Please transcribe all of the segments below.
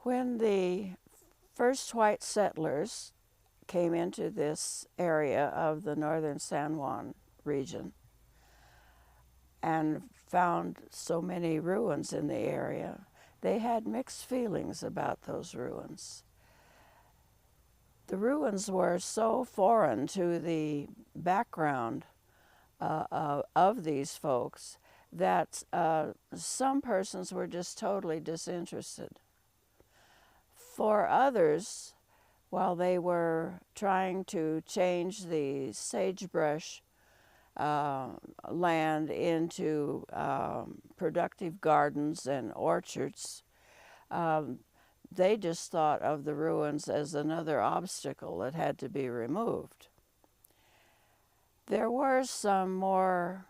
When the first white settlers came into this area of the northern San Juan region and found so many ruins in the area, they had mixed feelings about those ruins. The ruins were so foreign to the background of these folks that some persons were just totally disinterested. For others, while they were trying to change the sagebrush land into productive gardens and orchards, they just thought of the ruins as another obstacle that had to be removed. There were some more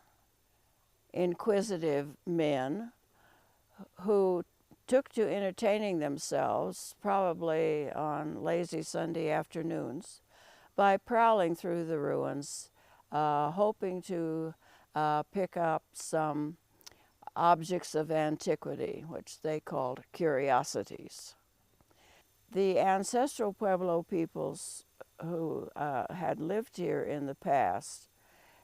inquisitive men who took to entertaining themselves, probably on lazy Sunday afternoons, by prowling through the ruins, hoping to pick up some objects of antiquity, which they called curiosities. The ancestral Pueblo peoples who had lived here in the past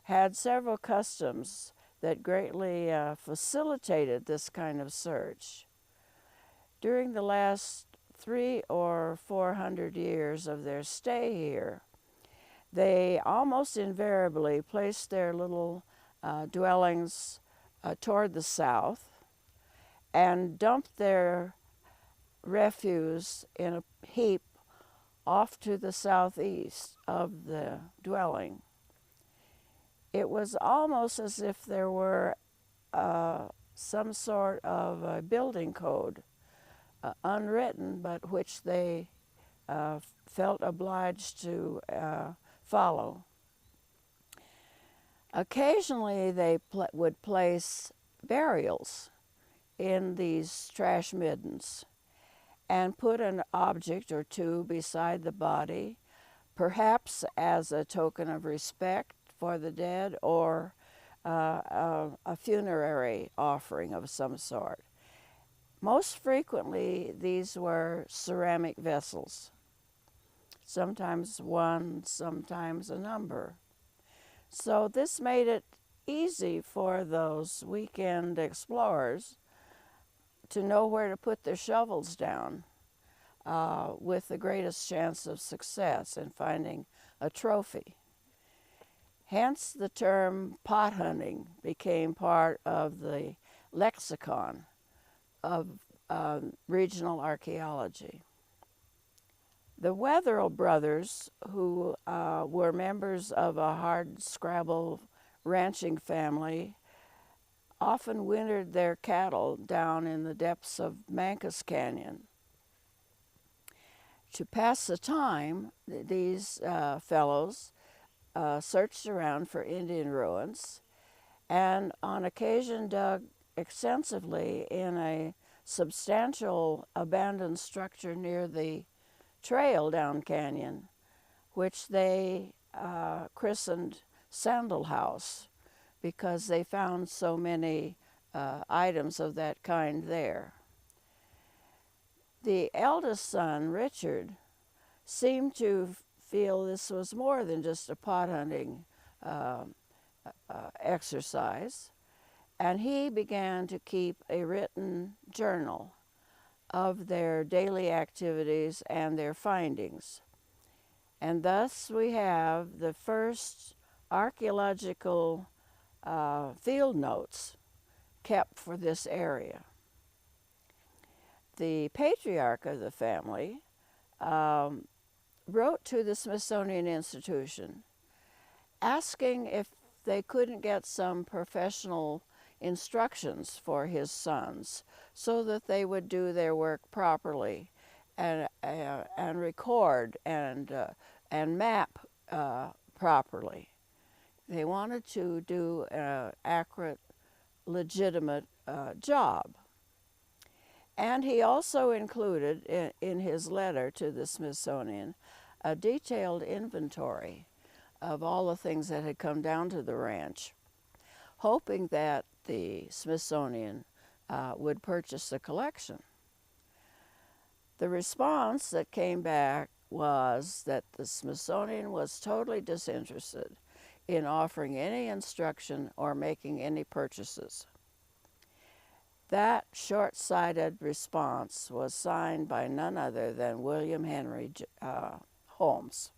had several customs that greatly facilitated this kind of search. During the last 300 or 400 years of their stay here, they almost invariably placed their little dwellings toward the south and dumped their refuse in a heap off to the southeast of the dwelling. It was almost as if there were some sort of a building code, unwritten, but which they felt obliged to follow. Occasionally they would place burials in these trash middens and put an object or two beside the body, perhaps as a token of respect for the dead or a funerary offering of some sort. Most frequently, these were ceramic vessels, sometimes one, sometimes a number. So this made it easy for those weekend explorers to know where to put their shovels down with the greatest chance of success in finding a trophy. Hence the term pot hunting became part of the lexicon of regional archaeology. The Wetherill brothers, who were members of a hard-scrabble ranching family, often wintered their cattle down in the depths of Mancos Canyon. To pass the time, these fellows searched around for Indian ruins and on occasion dug extensively in a substantial abandoned structure near the trail down canyon, which they christened Sandal House because they found so many items of that kind there. The eldest son, Richard, seemed to feel this was more than just a pot hunting exercise, and he began to keep a written journal of their daily activities and their findings. And thus we have the first archaeological field notes kept for this area. The patriarch of the family wrote to the Smithsonian Institution asking if they couldn't get some professional instructions for his sons so that they would do their work properly and record and map properly. They wanted to do an accurate, legitimate job. And he also included in his letter to the Smithsonian a detailed inventory of all the things that had come down to the ranch, hoping that the Smithsonian would purchase the collection. The response that came back was that the Smithsonian was totally disinterested in offering any instruction or making any purchases. That short-sighted response was signed by none other than William Henry Holmes.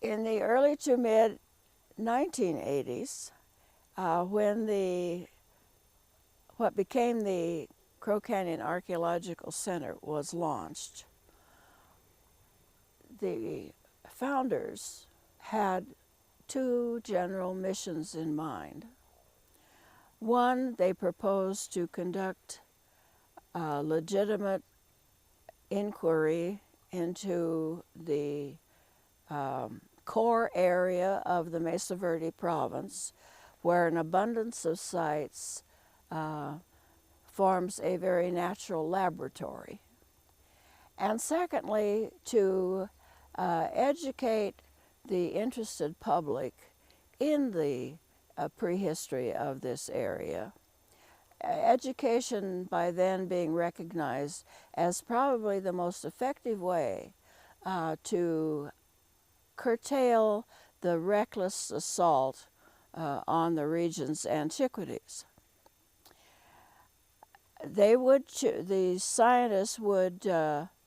In the early to mid 1980s, when what became the Crow Canyon Archaeological Center was launched, the founders had two general missions in mind. One, they proposed to conduct a legitimate inquiry into the core area of the Mesa Verde province, where an abundance of sites forms a very natural laboratory. And secondly, to educate the interested public in the prehistory of this area. Education by then being recognized as probably the most effective way to curtail the reckless assault on the region's antiquities. The scientists would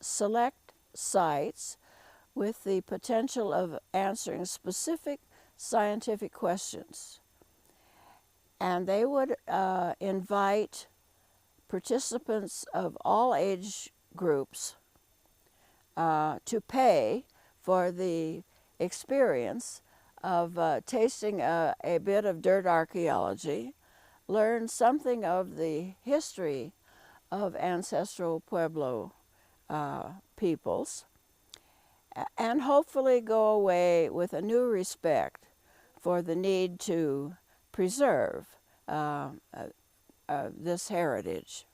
select sites with the potential of answering specific scientific questions. And they would invite participants of all age groups to pay for the experience of tasting a bit of dirt archaeology, learn something of the history of ancestral Pueblo peoples, and hopefully go away with a new respect for the need to preserve this heritage.